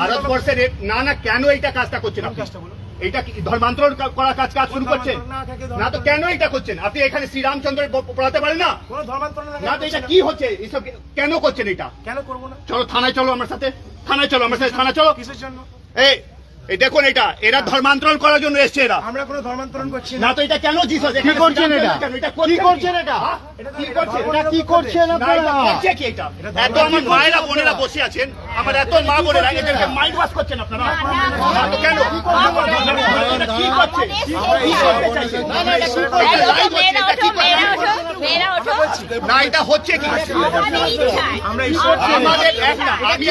ভারতবর্ষের না না কেন এইটা কাজটা করছেন আপনি? এইটা কি ধর্মান্তরণ করার কাজ শুরু করছেন না? তো কেন এটা করছেন আপনি? এখানে শ্রীরামচন্দ্র পড়াতে পারেন না? না তো এটা কি হচ্ছে? এইসব কেন করছেন? এটা কেন করবো না? চলো থানায়, চলো আমার সাথে থানায়, চলো আমার সাথে থানা, চলো। কিসের জন্য? এই দেখুন, এরা ধর্মান্তরণ করার জন্য এসছে। এরা আমরা কোনো ধর্মান্তরণ করছি না। তো এটা কেন জিসাস কি করছেন? এটা কি করছেন? এটা কি করছেন আপনারা? এত আমার মায়েরা বোনেরা বসে আছেন, আমার এত মা বোনেরা, এদেরকে মাইন্ড ওয়াশ করছেন আপনারা কেন? কি করছে? না এটা হচ্ছে কি? আমরা আমাদের একটা আমি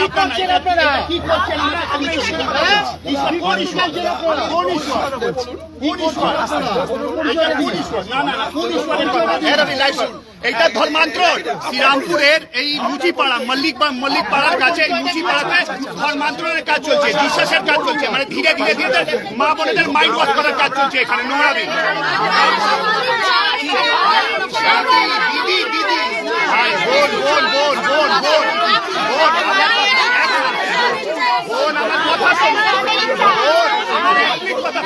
আপনারা কি করছেন? এইটা ধর্মান্তরণ। শ্রীরামপুরের এই মুচিপাড়া মল্লিক পাড়ার কাছে এই মুচিপাড়াতে ধর্মান্তরণের কাজ চলছে, বিশ্বাসের কাজ চলছে। মানে ধীরে ধীরে ধীরে মা বোনেদের মাইন্ড ওয়াশ করার কাজ চলছে এখানে। নোংরামি দিদি দিদি বোন বোন বোন বোন বোন বোন বোন আমার কথা শোনো। বোন আমার একটি কথা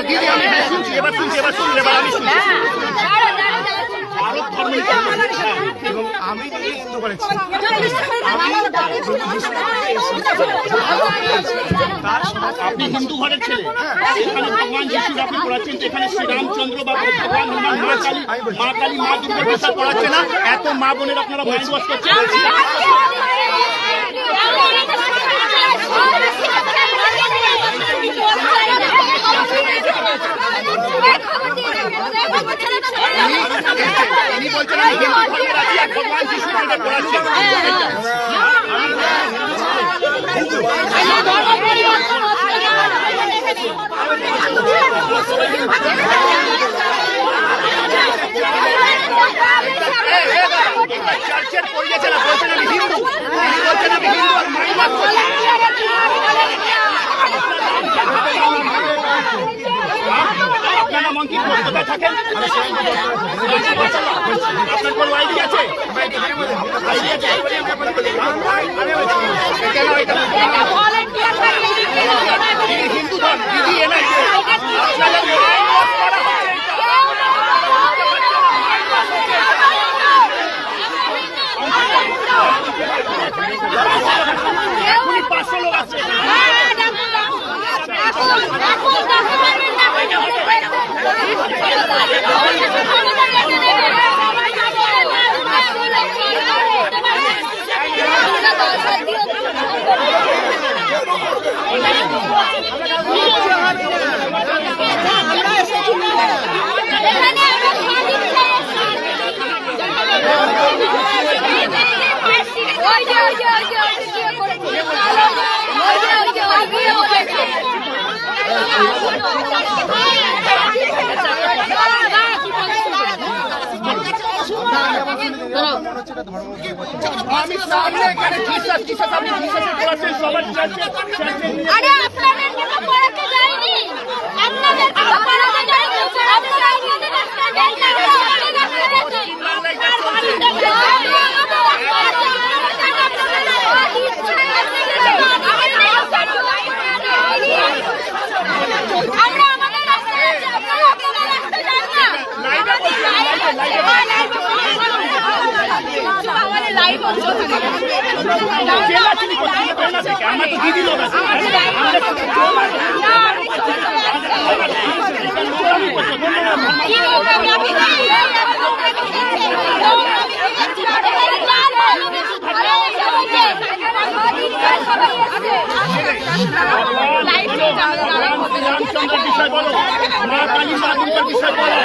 দিদি আমি শুনছি, এবার শুনছি, এবার শুনছি, এবার আমি শুনছি। এবং আমি হিন্দু করেছি। আপনি হিন্দু ঘরের ছেলে, এখানে ভগবান যিশুর আপনি পড়াচ্ছেন, এখানে শ্রীরামচন্দ্র বা ভগবান হনুমান, মা কালী, মা দুর্গার কথা পড়াচ্ছে না? এত মা বোনের আপনারা মাইন্ড ওয়াশ করছেন। উনি বলছেন আমি হিন্দু ধর্মের আছি আর ভগবান যিশু আমাদের পড়াচ্ছেন। চার্চের পরিবেশে না বলছেন আমি হিন্দু, বলছেন আমি হিন্দু আর মাইন্ড ওয়াশ করছেন। আপনারা মন্ত্রী কোথায় থাকেন? আপনার কোনো আইডি আছে? হিন্দু ধর্ম দিদি এলাই এখনই 500 লোক আছে। আমি সামনে এখানে জিসাস আপনি জিসাসের পড়াচ্ছেন সবার চার্চে। আরে আপনাদের কেন পড়াতে যায়নি? আপনাদের কেন পড়াতে যায়নি? আপনারা আমাদের রাস্তা দেন না। আমরা আমাদের রাস্তা যাচ্ছি, আপনারা আপনাদের রাস্তা যান না। আমার তো দিদি লোক আছে। রামচন্দ্রের বিষয় বলো, মা কালী, মা দুর্গার বিষয় বলো।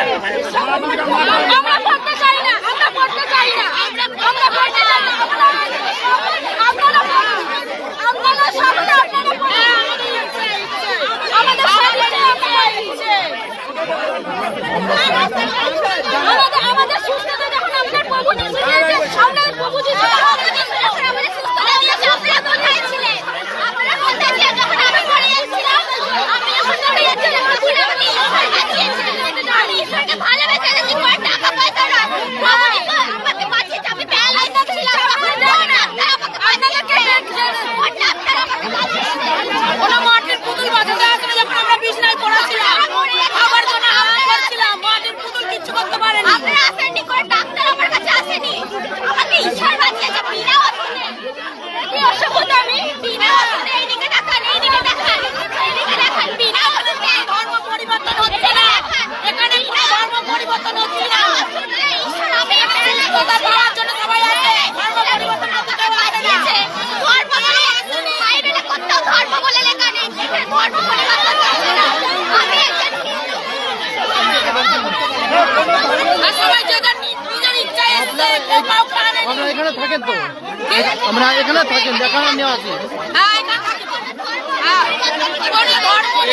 আমরা পড়তে চাই না, আমরা পড়তে চাই না, আমরা পড়তে চাই না। আপনারা এমনি করে ডাক্তার আমার কাছে আসেনি, আমাকে ঈশ্বর বাঁচিয়েছে বিনা ওষুধে। কি অসুবিধা আমি বিনা ওষুধে এইদিকে দেখান, এইদিকে দেখান, এইদিকে দেখান, বিনা ওষুধে। ধর্ম পরিবর্তন হচ্ছে না এখানে, ধর্ম পরিবর্তন হচ্ছে না। ঈশ্বর আমি এখানে কথা বলার জন্য সবাই আছে, ধর্ম পরিবর্তন হতে কেউ বাঁচিয়েছে। ধর্ম বলে আসেনি, বাইবেলে কোথাও ধর্ম বলে লেখা নেই, এখানে ধর্ম পরিবর্তন হচ্ছে না। আমি একজন হিন্দু। সবাই যেটা নিজের ইচ্ছায় এসছে, কেউ কাউকে আনেনি। আমরা এখানে থাকেন তো, আমরা এখানে থাকেন, দেখানো নেওয়া আছে।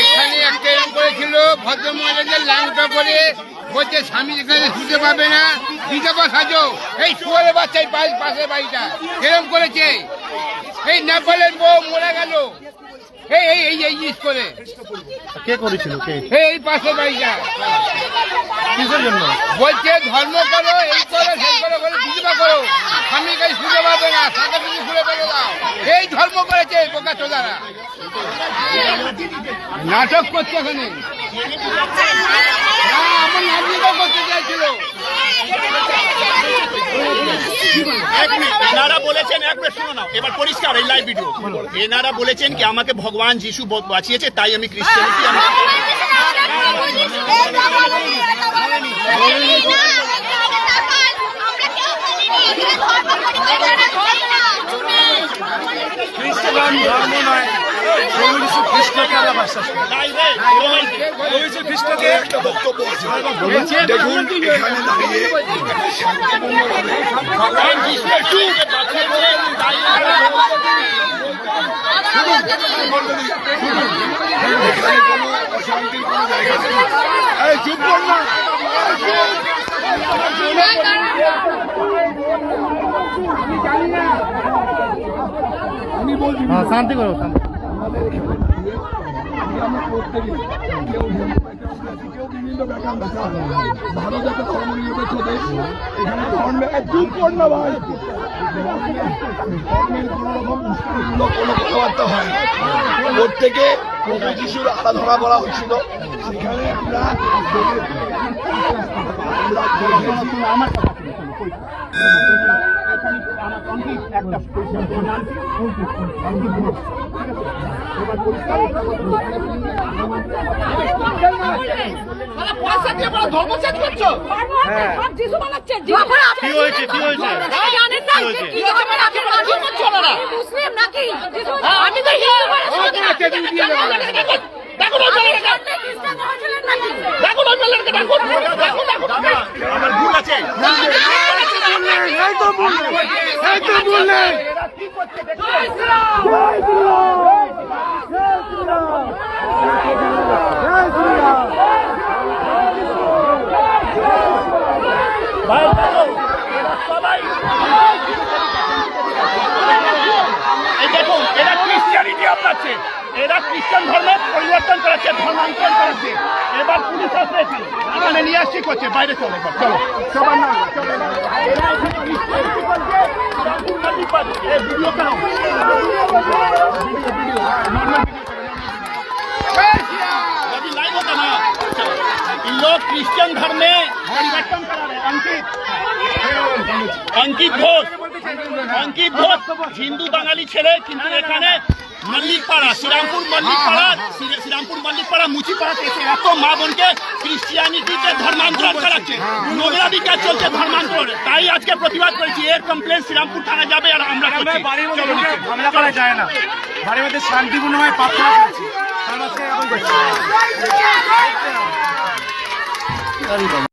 এখানে একটা এরকম করেছিল ভদ্রমহিলাদের ল্যাংটা করে বলছে স্বামী এখানে শুতে পাবে না, বিধবা সাজো। এই শুয়ারে বাচ্চাই পাশের বাড়িটা এরকম করেছে। এই নেপালের বউ মরে গেল এই করে। কে করেছিল? কে? এই পাশের বাড়িটা কিসের জন্য? বলছে ধর্ম করো, এই করো, সেই করো, বলে বিধবা করো, স্বামী কাছে শুতে পাবে না, সাথে কিছু শুনে পেলে দাও। এই ধর্ম করেছে বোকা চোদারা, নাটক করছে এখানে। আমার নাজিকা করতে চাইছিল। এনারা বলেছেন, একবার শুনো না, এবার পরিষ্কার এই লাইভ ভিডিও। এনারা বলেছেন কি আমাকে ভগবান যিশু বাঁচিয়েছে, তাই আমি ক্রিশ্চিয়ানিটি খ্রিস্টান ধর্ম নয়, প্রভু যীশু খ্রিস্টকে আমরা বিশ্বাস করি। প্রভু যীশু খ্রিস্টকে একটা বক্তব্য আছে। দেখুন এখানে দাঁড়িয়ে ভগবান যিশু এখানে কোনো অশান্তির কোনো জায়গা নেই। এই চুপ কর না। আমি বলছি হ্যাঁ, শান্তি করো, শান্তি। আমাদের এখানে আমরা প্রত্যেকে কেউ কেউ বিভিন্ন ব্যাখ্যা ভারত একটা ধর্ম নিরপেক্ষ দেশ। এখানে ধর্মে চুপ কর না ভাই, ধর্মের কোনো রকম উস্কানিমূলক কোনো কথাবার্তা হয় না। প্রত্যেকে প্রভু যিশুর আরাধনা করা হচ্ছিল, সেখানে আমরা ধর্মচ্ছেদ করছো। কি হয়েছে? কি হয়েছে? মুসলিম নাকি? আমি তো হিন্দু আমার ভুল আছে। এই দেখুন, এরা ক্রিশ্চিয়ানিটি আপনাচ্ছে, এরা খ্রিস্টান ধর্মের পরিবর্তন করেছে, ধর্মান্তরণ করেছে। এবার পুলিশ আসছে, এখানে নিয়ে আসছি করছে, বাইরে চলে এবার চলো সবার নাম চলো। এরা এখানে ক্রিশ্চিয়ানিটি করছে, ভিডিও কেন लाइव होता ना। इन लोग क्रिश्चियन धर्म में परिवर्तन करा रहे। अंकित घोष हिंदू बांगाली ছেলে, কিন্তু এখানে মল্লিকপাড়া, শ্রীরামপুর মল্লিকপাড়া মুচিপাড়া থেকে এত মা বোনকে ক্রিশ্চিয়ানিটিতে ধর্মান্তরণ করাচ্ছে, নোংরামি কাজ চলছে ধর্মান্তরণ। তাই আজকে প্রতিবাদ করেছি, এর কমপ্লেন শ্রীরামপুর থানা যাবে আর আমরা করছি। বাড়ির মধ্যে হামলা করা যায় না, বাড়ির মধ্যে শান্তিপূর্ণভাবে প্রার্থনা করছি। আমরা আজকে এরকম করছি।